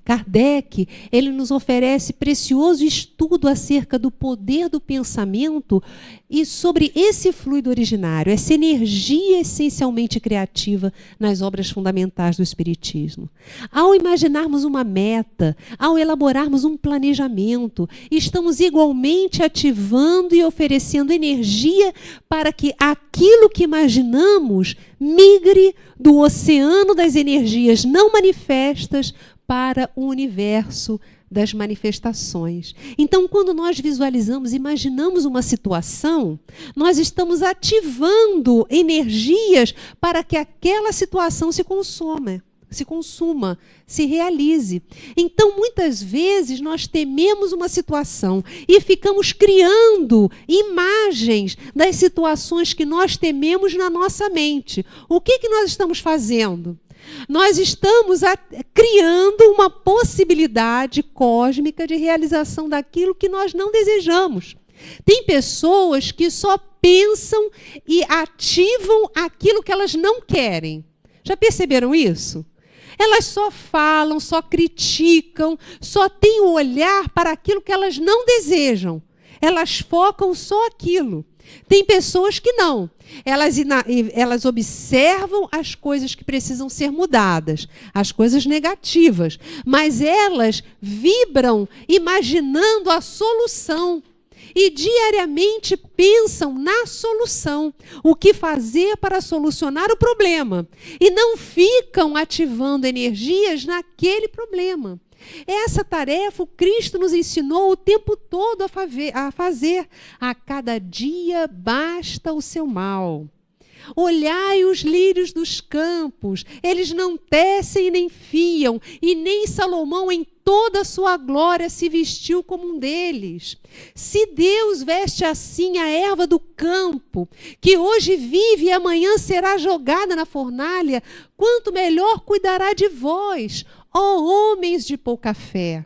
Kardec, ele nos oferece precioso estudo acerca do poder do pensamento e sobre esse fluido originário, essa energia essencialmente criativa nas obras fundamentais do Espiritismo. Ao imaginarmos uma meta, ao elaborarmos um planejamento, estamos igualmente ativando e oferecendo energia para que aquilo que imaginamos migre do oceano das energias não manifestas para o universo das manifestações. Então, quando nós visualizamos, imaginamos uma situação, nós estamos ativando energias para que aquela situação se consuma, se realize. Então, muitas vezes, nós tememos uma situação e ficamos criando imagens das situações que nós tememos na nossa mente. O que nós estamos fazendo? Nós estamos criando uma possibilidade cósmica de realização daquilo que nós não desejamos. Tem pessoas que só pensam e ativam aquilo que elas não querem. Já perceberam isso? Elas só falam, só criticam, só têm o olhar para aquilo que elas não desejam. Elas focam só aquilo. Tem pessoas que não. Elas observam as coisas que precisam ser mudadas, as coisas negativas, mas elas vibram imaginando a solução e diariamente pensam na solução, o que fazer para solucionar o problema, e não ficam ativando energias naquele problema. Essa tarefa o Cristo nos ensinou o tempo todo a fazer. A cada dia basta o seu mal. Olhai os lírios dos campos, eles não tecem nem fiam, e nem Salomão em toda a sua glória se vestiu como um deles. Se Deus veste assim a erva do campo, que hoje vive e amanhã será jogada na fornalha, quanto melhor cuidará de vós, ó homens de pouca fé.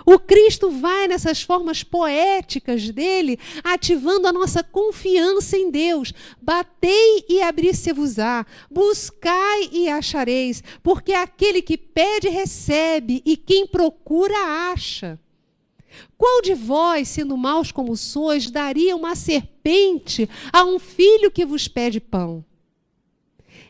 O Cristo vai nessas formas poéticas dele, ativando a nossa confiança em Deus. Batei e abrir-se-vos-á, buscai e achareis, porque aquele que pede recebe, e quem procura acha. Qual de vós, sendo maus como sois, daria uma serpente a um filho que vos pede pão?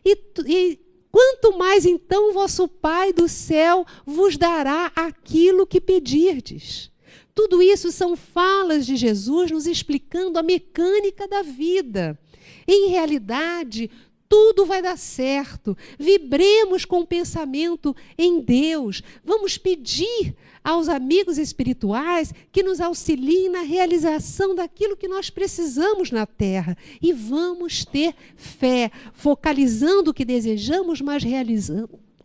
E quanto mais, então, vosso Pai do céu vos dará aquilo que pedirdes. Tudo isso são falas de Jesus nos explicando a mecânica da vida. Em realidade, tudo vai dar certo. Vibremos com o pensamento em Deus. Vamos pedir aos amigos espirituais que nos auxiliem na realização daquilo que nós precisamos na Terra. E vamos ter fé, focalizando o que desejamos, mas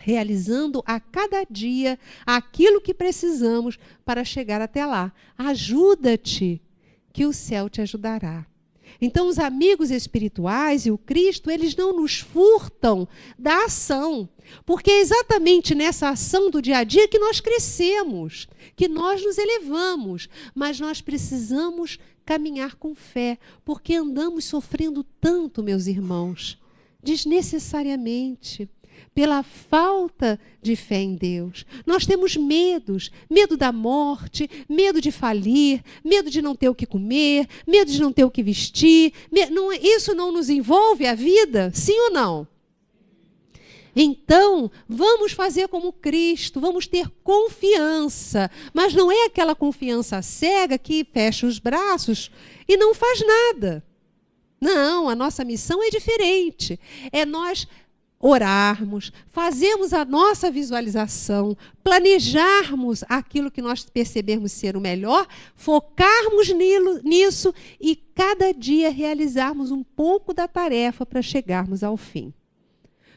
realizando a cada dia aquilo que precisamos para chegar até lá. Ajuda-te, que o céu te ajudará. Então, os amigos espirituais e o Cristo, eles não nos furtam da ação, porque é exatamente nessa ação do dia a dia que nós crescemos, que nós nos elevamos, mas nós precisamos caminhar com fé, porque andamos sofrendo tanto, meus irmãos, desnecessariamente, pela falta de fé em Deus. Nós temos medos, medo da morte, medo de falir, medo de não ter o que comer, medo de não ter o que vestir. Isso não nos envolve a vida? Sim ou não? Então, vamos fazer como Cristo, vamos ter confiança, mas não é aquela confiança cega que fecha os braços e não faz nada. Não, a nossa missão é diferente. É nós orarmos, fazermos a nossa visualização, planejarmos aquilo que nós percebermos ser o melhor, focarmos nisso e cada dia realizarmos um pouco da tarefa para chegarmos ao fim.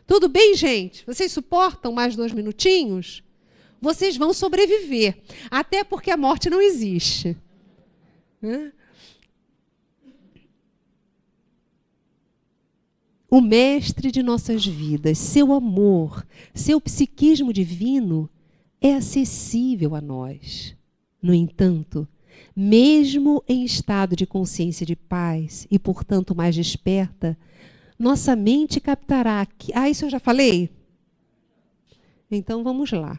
Tudo bem, gente? Vocês suportam mais 2 minutinhos? Vocês vão sobreviver, até porque a morte não existe. O mestre de nossas vidas, seu amor, seu psiquismo divino é acessível a nós. No entanto, mesmo em estado de consciência de paz e, portanto, mais desperta, nossa mente captará... isso eu já falei? Então, vamos lá.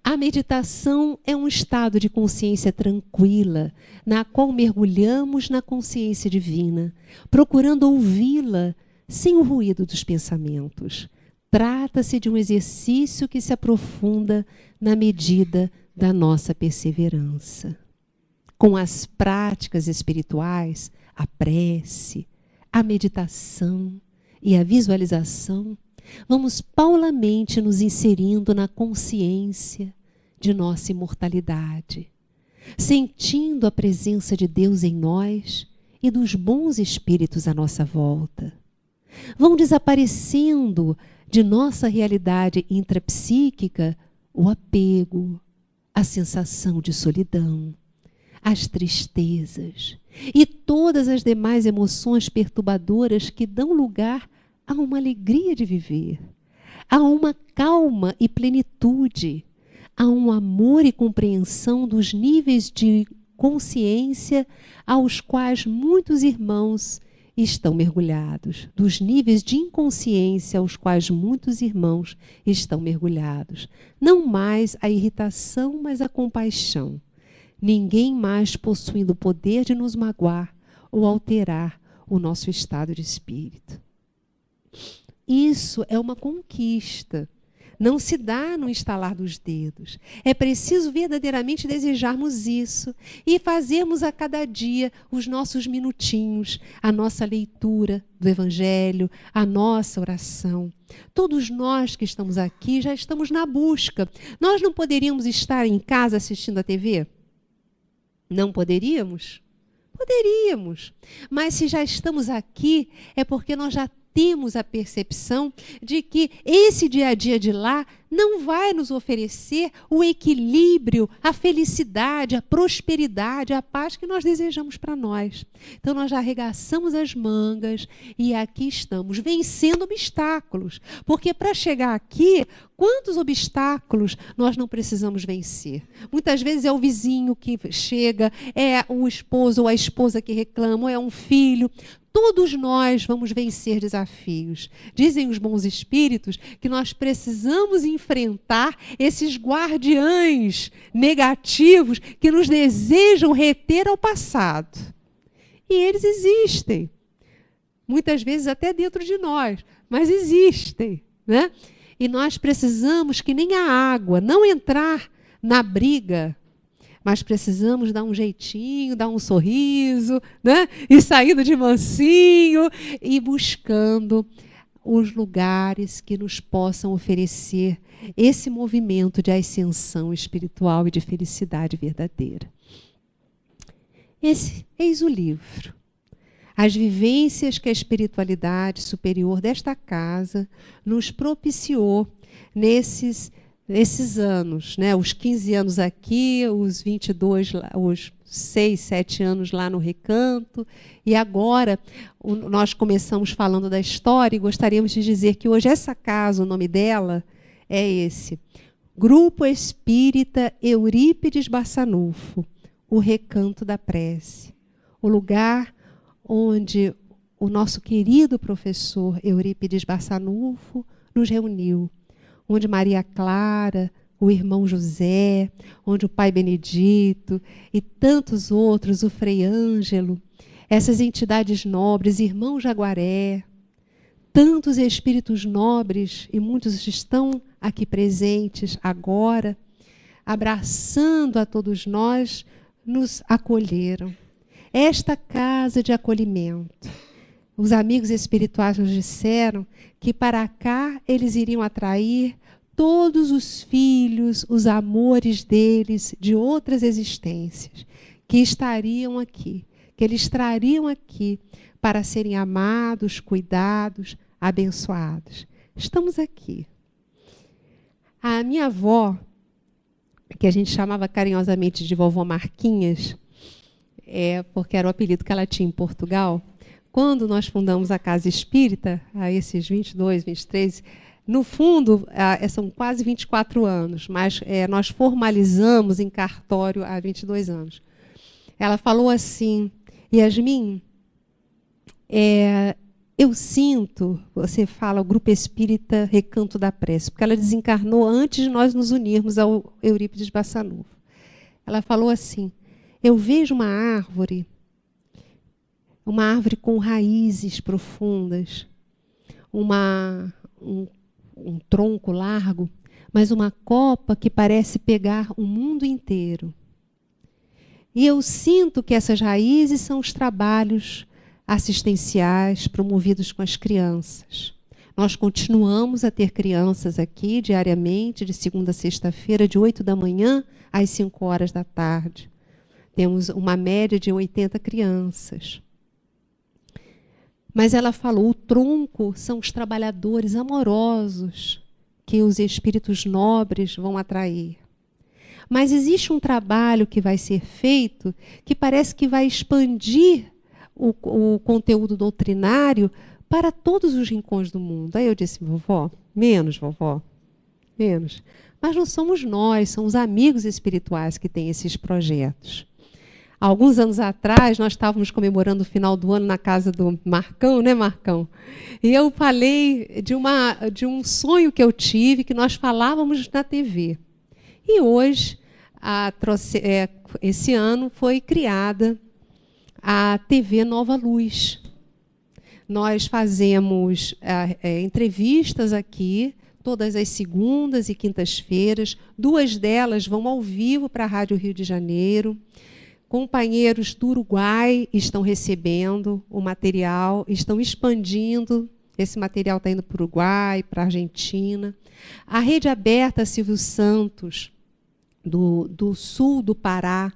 A meditação é um estado de consciência tranquila, na qual mergulhamos na consciência divina, procurando ouvi-la sem o ruído dos pensamentos. Trata-se de um exercício que se aprofunda na medida da nossa perseverança. Com as práticas espirituais, a prece, a meditação e a visualização, vamos paulatinamente nos inserindo na consciência de nossa imortalidade, sentindo a presença de Deus em nós e dos bons espíritos à nossa volta. Vão desaparecendo de nossa realidade intrapsíquica o apego, a sensação de solidão, as tristezas e todas as demais emoções perturbadoras que dão lugar a uma alegria de viver, a uma calma e plenitude, a um amor e compreensão dos níveis de consciência aos quais muitos irmãos estão mergulhados, dos níveis de inconsciência aos quais muitos irmãos estão mergulhados. Não mais a irritação, mas a compaixão. Ninguém mais possuindo o poder de nos magoar ou alterar o nosso estado de espírito. Isso é uma conquista. Não se dá no estalar dos dedos. É preciso verdadeiramente desejarmos isso e fazermos a cada dia os nossos minutinhos, a nossa leitura do Evangelho, a nossa oração. Todos nós que estamos aqui já estamos na busca. Nós não poderíamos estar em casa assistindo a TV? Não poderíamos? Poderíamos. Mas se já estamos aqui, é porque nós já temos a percepção de que esse dia a dia de lá não vai nos oferecer o equilíbrio, a felicidade, a prosperidade, a paz que nós desejamos para nós. Então, nós já arregaçamos as mangas e aqui estamos, vencendo obstáculos. Porque para chegar aqui, quantos obstáculos nós não precisamos vencer? Muitas vezes é o vizinho que chega, é o esposo ou a esposa que reclama, ou é um filho. Todos nós vamos vencer desafios. Dizem os bons espíritos que nós precisamos enfrentar esses guardiães negativos que nos desejam reter ao passado. E eles existem. Muitas vezes até dentro de nós, mas existem, né? E nós precisamos, que nem a água, não entrar na briga, mas precisamos dar um jeitinho, dar um sorriso, né? E saindo de mansinho e buscando os lugares que nos possam oferecer esse movimento de ascensão espiritual e de felicidade verdadeira. Eis o livro. as vivências que a espiritualidade superior desta casa nos propiciou nesses anos, né? Os 15 anos aqui, os 22, os 6, 7 anos lá no Recanto, e agora nós começamos falando da história e gostaríamos de dizer que hoje essa casa, o nome dela é esse, Grupo Espírita Eurípides Barçanufo, o Recanto da Prece, o lugar onde o nosso querido professor Eurípides Barçanufo nos reuniu, onde Maria Clara, o irmão José, onde o pai Benedito e tantos outros, o Frei Ângelo, essas entidades nobres, irmão Jaguaré, tantos espíritos nobres, e muitos estão aqui presentes agora, abraçando a todos nós, nos acolheram. Esta casa de acolhimento. Os amigos espirituais nos disseram que para cá eles iriam atrair todos os filhos, os amores deles de outras existências, que estariam aqui, que eles trariam aqui para serem amados, cuidados, abençoados. Estamos aqui. A minha avó, que a gente chamava carinhosamente de vovó Marquinhas, porque era o apelido que ela tinha em Portugal, quando nós fundamos a Casa Espírita, há esses 22, 23, no fundo, são quase 24 anos, mas nós formalizamos em cartório há 22 anos. Ela falou assim: Yasmin, eu sinto, você fala, o Grupo Espírita Recanto da Prece, porque ela desencarnou antes de nós nos unirmos ao Eurípides Barçanufo. Ela falou assim: eu vejo uma árvore com raízes profundas, um tronco largo, mas uma copa que parece pegar o mundo inteiro. E eu sinto que essas raízes são os trabalhos assistenciais promovidos com as crianças. Nós continuamos a ter crianças aqui diariamente, de segunda a sexta-feira, de 8 da manhã às 5 horas da tarde. Temos uma média de 80 crianças. Mas ela falou, o tronco são os trabalhadores amorosos que os espíritos nobres vão atrair. Mas existe um trabalho que vai ser feito que parece que vai expandir o conteúdo doutrinário para todos os rincões do mundo. Aí eu disse, vovó, menos. Mas não somos nós, são os amigos espirituais que têm esses projetos. Há alguns anos atrás, nós estávamos comemorando o final do ano na casa do Marcão, né, Marcão? E eu falei de um sonho que eu tive, que nós falávamos na TV. E hoje, esse ano, foi criada a TV Nova Luz. Nós fazemos entrevistas aqui, todas as segundas e quintas-feiras. 2 delas vão ao vivo para a Rádio Rio de Janeiro. Companheiros do Uruguai estão recebendo o material, estão expandindo. Esse material está indo para o Uruguai, para a Argentina. A Rede Aberta Silvio Santos, do sul do Pará,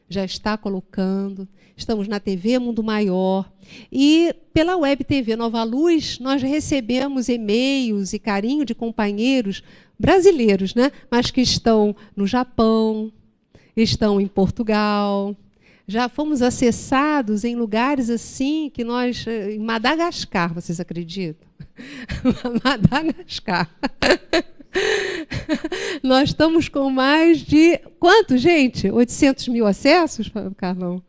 já está colocando. Estamos na TV Mundo Maior. E pela Web TV Nova Luz, nós recebemos e-mails e carinho de companheiros brasileiros, né? Mas que estão no Japão, estão em Portugal. Já fomos acessados em lugares assim que nós... Em Madagascar, vocês acreditam? Madagascar. Nós estamos com mais de... Quanto, gente? 800 mil acessos, Carlão?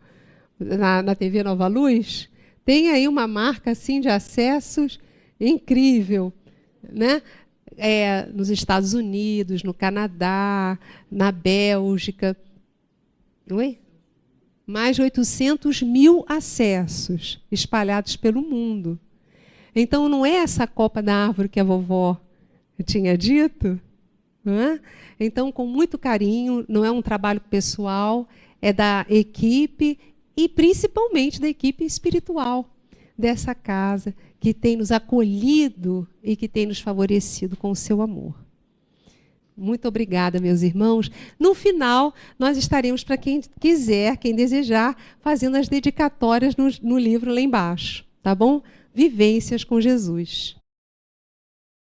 Na TV Nova Luz? Tem aí uma marca assim, de acessos incrível, né? Nos Estados Unidos, no Canadá, na Bélgica... Oi? Mais de 800 mil acessos espalhados pelo mundo. Então, não é essa copa da árvore que a vovó tinha dito? Não é? Então, com muito carinho, não é um trabalho pessoal, é da equipe e principalmente da equipe espiritual dessa casa, que tem nos acolhido e que tem nos favorecido com o seu amor. Muito obrigada, meus irmãos. No final, nós estaremos, para quem quiser, quem desejar, fazendo as dedicatórias no livro lá embaixo, tá bom? Vivências com Jesus.